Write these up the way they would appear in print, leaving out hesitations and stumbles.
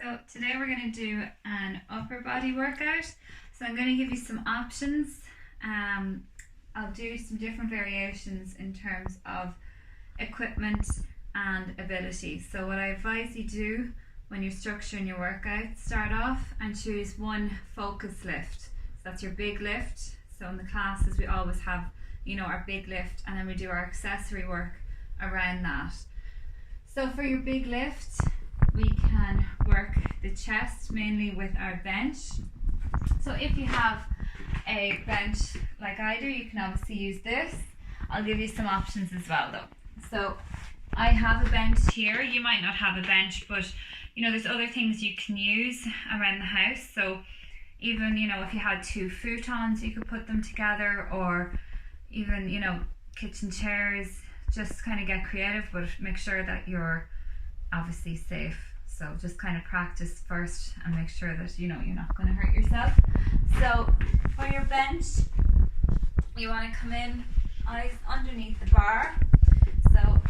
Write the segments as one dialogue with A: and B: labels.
A: So today we're going to do an upper body workout. So I'm going to give you some options. I'll do some different variations in terms of equipment and ability. So what I advise you do when you're structuring your workout, start off and choose one focus lift. So that's your big lift. So in the classes we always have, our big lift, and then we do our accessory work around that. So for your big lift, we can work the chest mainly with our bench. So if you have a bench like I do, you can obviously use this. I'll give you some options as well though. So I have a bench here. You might not have a bench, but there's other things you can use around the house. So even, if you had two futons, you could put them together, or even, kitchen chairs. Just kind of get creative, but make sure that you're obviously safe. So just kind of practice first and make sure that you're not going to hurt yourself. So for your bench, you want to come in eyes underneath the bar. So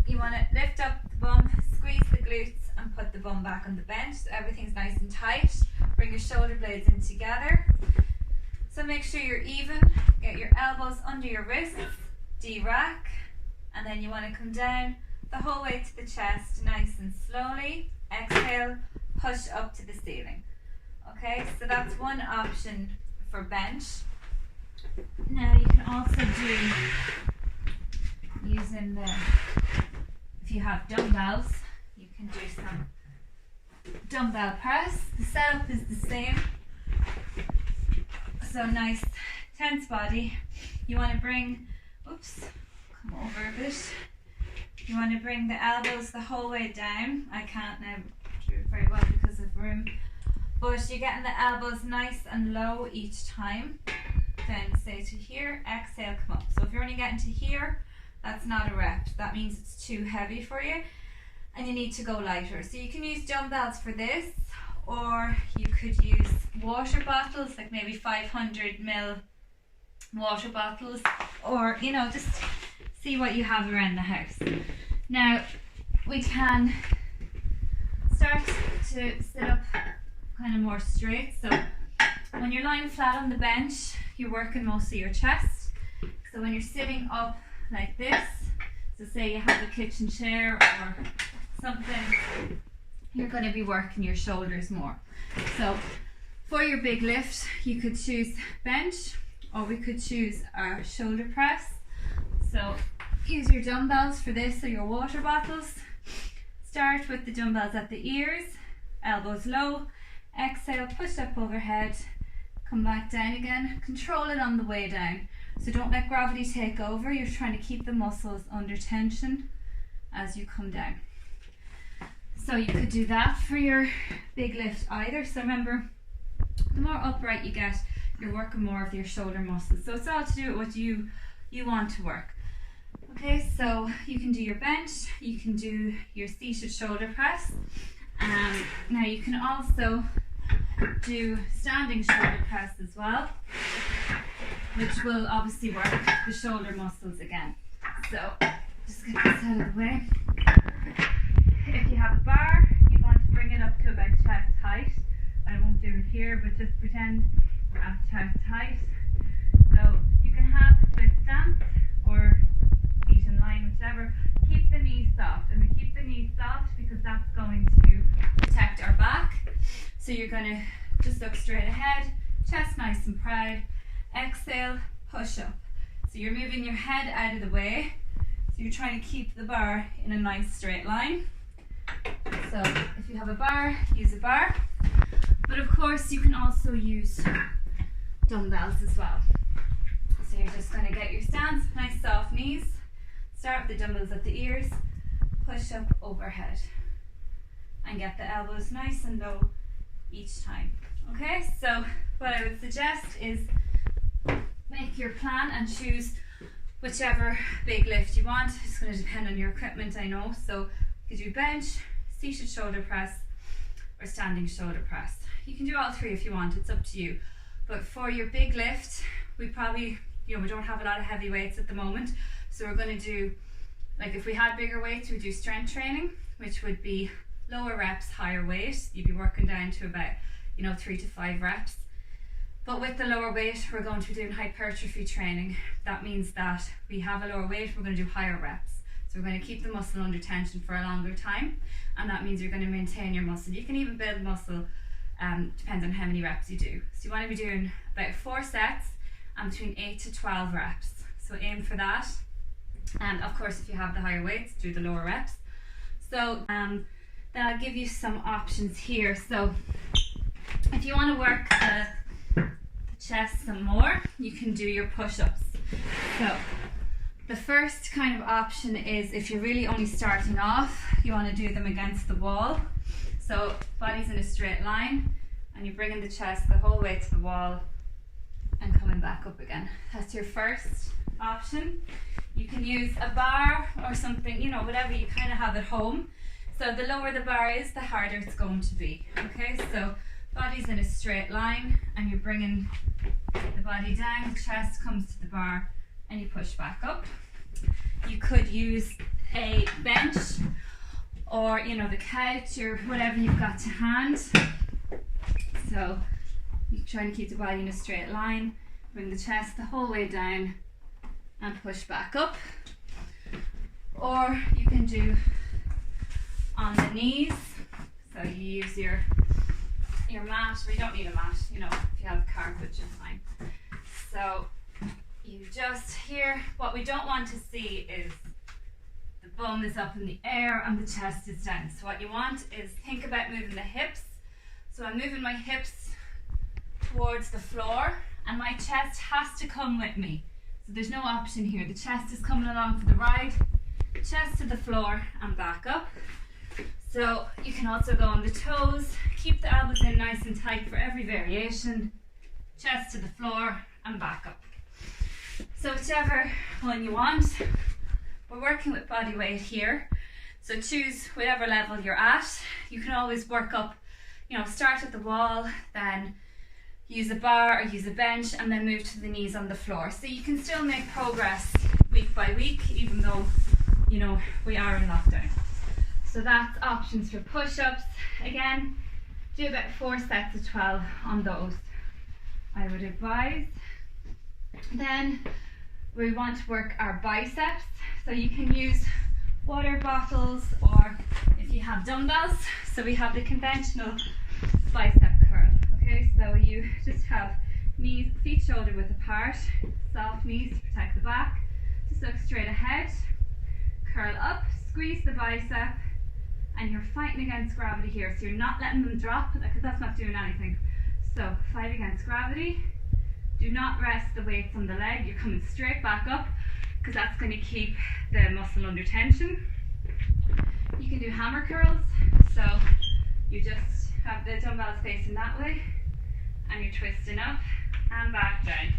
A: you want to lift up the bum, squeeze the glutes, and put the bum back on the bench so everything's nice and tight. Bring your shoulder blades in together. So make sure you're even. Get your elbows under your wrists, de-rack, and then you want to come down the whole way to the chest, nice and slowly. Exhale, push up to the ceiling. Okay, so that's one option for bench. Now you can also do using if you have dumbbells, you can do some dumbbell press. The setup is the same. So nice, tense body. You want to bring, come over a bit. You want to bring the elbows the whole way down. I can't now do it very well because of room. But you're getting the elbows nice and low each time. Then say to here, exhale, come up. So if you're only getting to here, that's not a rep. That means it's too heavy for you and you need to go lighter. So you can use dumbbells for this, or you could use water bottles, like maybe 500ml water bottles, or just see what you have around the house. Now we can start to sit up kind of more straight. So when you're lying flat on the bench, you're working most of your chest. So when you're sitting up like this, so say you have a kitchen chair or something, you're going to be working your shoulders more. So for your big lift, you could choose bench, or we could choose our shoulder press. So use your dumbbells for this, or your water bottles. Start with the dumbbells at the ears, elbows low, exhale, push up overhead, come back down again, control it on the way down. So don't let gravity take over, you're trying to keep the muscles under tension as you come down. So you could do that for your big lift either. So remember, the more upright you get, you're working more of your shoulder muscles. So it's all to do with what you want to work. Okay, so you can do your bench, you can do your seated shoulder press. Now you can also do standing shoulder press as well, which will obviously work the shoulder muscles again. So just get this out of the way. If you have a bar, you want to bring it up to about chest height. I won't do it here, but just pretend you're at chest height. So you can have split stance or feet in line, whichever. Keep the knees soft, and we keep the knees soft because that's going to protect our back. So you're going to just look straight ahead, chest nice and proud. Exhale, push up. So you're moving your head out of the way. So you're trying to keep the bar in a nice straight line. So if you have a bar, use a bar. But of course you can also use dumbbells as well. So you're just going to get your stance, nice soft knees. Start with the dumbbells at the ears, push up overhead, and get the elbows nice and low each time. Okay, so what I would suggest is make your plan and choose whichever big lift you want. It's going to depend on your equipment, I know. So you could do bench, seated shoulder press, or standing shoulder press. You can do all three if you want, it's up to you. But for your big lift, we probably, we don't have a lot of heavy weights at the moment. So we're going to do, like if we had bigger weights, we'd do strength training, which would be lower reps, higher weight. You'd be working down to about, 3 to 5 reps. But with the lower weight, we're going to be doing hypertrophy training. That means that we have a lower weight, we're going to do higher reps. So we're going to keep the muscle under tension for a longer time, and that means you're going to maintain your muscle. You can even build muscle, depends on how many reps you do. So you want to be doing about 4 sets and between 8 to 12 reps. So aim for that. And of course, if you have the higher weights, do the lower reps. So then I'll give you some options here. So if you want to work the chest some more, you can do your push-ups. So the first kind of option is if you're really only starting off, you want to do them against the wall. So body's in a straight line and you're bringing the chest the whole way to the wall and coming back up again. That's your first option. You can use a bar or something, whatever you kind of have at home. So the lower the bar is, the harder it's going to be. Okay, so body's in a straight line and you're bringing the body down, the chest comes to the bar and you push back up. You could use a bench or the couch or whatever you've got to hand. So you're trying to keep the body in a straight line, bring the chest the whole way down and push back up. Or you can do on the knees. So you use your mat, but you don't need a mat, if you have carpet, you're fine. So you just here, what we don't want to see is the bum is up in the air and the chest is down. So what you want is think about moving the hips. So I'm moving my hips towards the floor and my chest has to come with me. So there's no option here. The chest is coming along for the ride, chest to the floor and back up. So you can also go on the toes, keep the elbows in nice and tight for every variation, chest to the floor and back up. So whichever one you want, we're working with body weight here. So choose whatever level you're at. You can always work up, start at the wall, then use a bar or use a bench and then move to the knees on the floor. So you can still make progress week by week, even though, we are in lockdown. So that's options for push-ups. Again, do about 4 sets of 12 on those, I would advise. Then we want to work our biceps. So you can use water bottles or if you have dumbbells. So we have the conventional bicep curl. Okay, so you just have knees, feet shoulder width apart, soft knees to protect the back. Just look straight ahead, curl up, squeeze the bicep, and you're fighting against gravity here. So you're not letting them drop because that's not doing anything. So fight against gravity. Do not rest the weights on the leg. You're coming straight back up because that's going to keep the muscle under tension. You can do hammer curls. So you just have the dumbbells facing that way and you're twisting up and back down.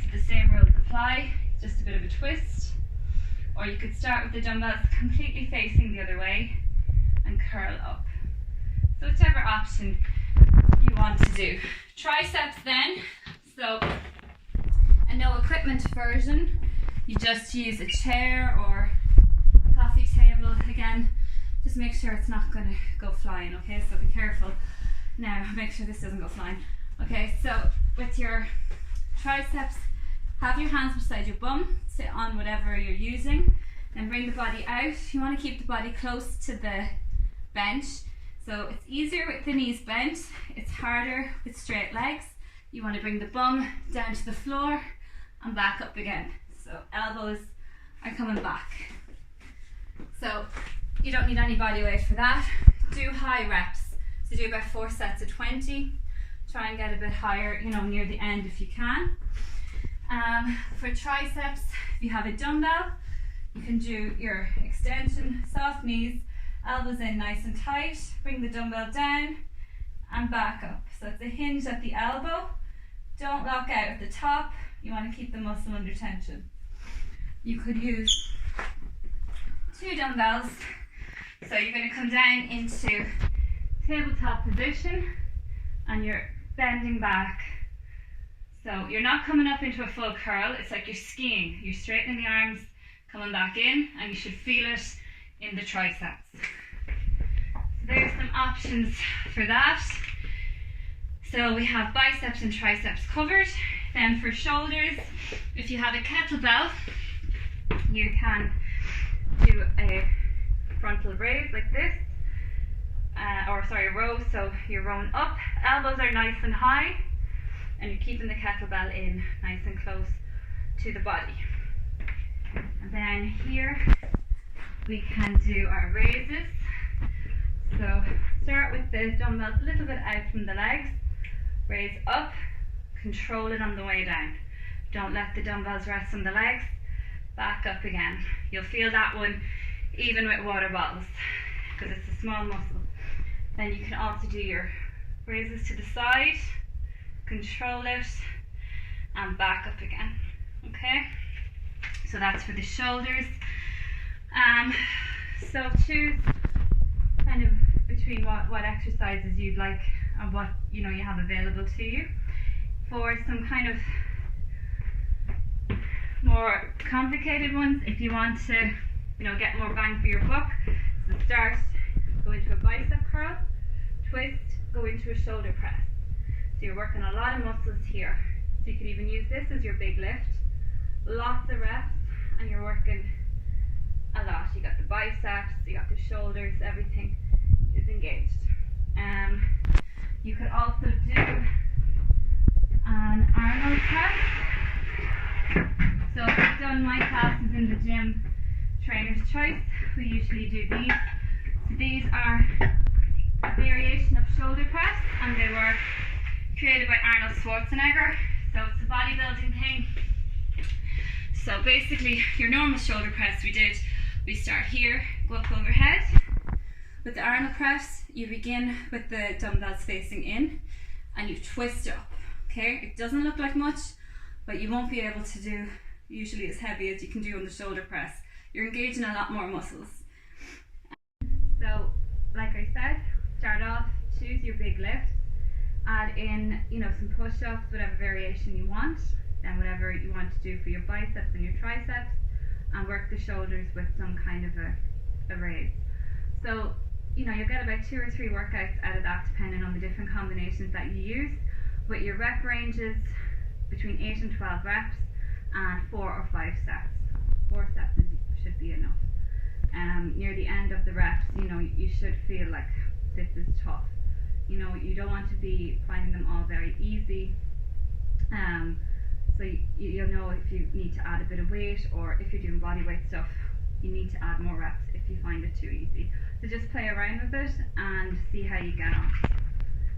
A: So the same rules apply, just a bit of a twist. Or you could start with the dumbbells completely facing the other way and curl up. So whichever option you want to do. Triceps then. So a no equipment version, you just use a chair or coffee table. Again, just make sure it's not going to go flying, okay? So be careful. Now, make sure this doesn't go flying. Okay, so with your triceps, have your hands beside your bum, sit on whatever you're using, then bring the body out. You want to keep the body close to the bench. So it's easier with the knees bent, it's harder with straight legs. You want to bring the bum down to the floor and back up again. So elbows are coming back. So you don't need any body weight for that. Do high reps. So do about 4 sets of 20. Try and get a bit higher, near the end if you can. For triceps, if you have a dumbbell, you can do your extension, soft knees, elbows in nice and tight. Bring the dumbbell down and back up. So it's a hinge at the elbow. Don't lock out at the top. You want to keep the muscle under tension. You could use 2 dumbbells. So you're going to come down into tabletop position and you're bending back. So you're not coming up into a full curl. It's like you're skiing. You're straightening the arms, coming back in, and you should feel it in the triceps. So there's options for that. So we have biceps and triceps covered. Then for shoulders, if you have a kettlebell, you can do a frontal raise like this, row. So you're rowing up, elbows are nice and high, and you're keeping the kettlebell in nice and close to the body. And then here we can do our raises. So start with the dumbbells a little bit out from the legs, raise up, control it on the way down. Don't let the dumbbells rest on the legs, back up again. You'll feel that one even with water bottles because it's a small muscle. Then you can also do your raises to the side, control it, and back up again. Okay, so that's for the shoulders. So choose kind of between what exercises you'd like and what you have available to you. For some kind of more complicated ones, if you want to get more bang for your buck, so start, go into a bicep curl, twist, go into a shoulder press. So you're working a lot of muscles here. So you could even use this as your big lift. Lots of reps, and you're working a lot. You got the biceps, you got the shoulders, everything is engaged. You could also do an Arnold press. So I've done my classes in the gym, Trainer's Choice. We usually do these. So these are a variation of shoulder press, and they were created by Arnold Schwarzenegger. So it's a bodybuilding thing. So basically, your normal shoulder press we start here, go up overhead. With the Arnold press, you begin with the dumbbells facing in, and you twist up. Okay, it doesn't look like much, but you won't be able to do usually as heavy as you can do on the shoulder press. You're engaging a lot more muscles. So, like I said, start off, choose your big lift, add in, some push-ups, whatever variation you want, then whatever you want to do for your biceps and your triceps, and work the shoulders with some kind of a raise. So, you'll get about 2 or 3 workouts out of that, depending on the different combinations that you use. With your rep ranges between 8 and 12 reps, and 4 or 5 sets. 4 sets should be enough. Near the end of the reps, you should feel like this is tough. You don't want to be finding them all very easy. So you'll know if you need to add a bit of weight, or if you're doing body weight stuff, you need to add more reps if you find it too easy. So just play around with it and see how you get on.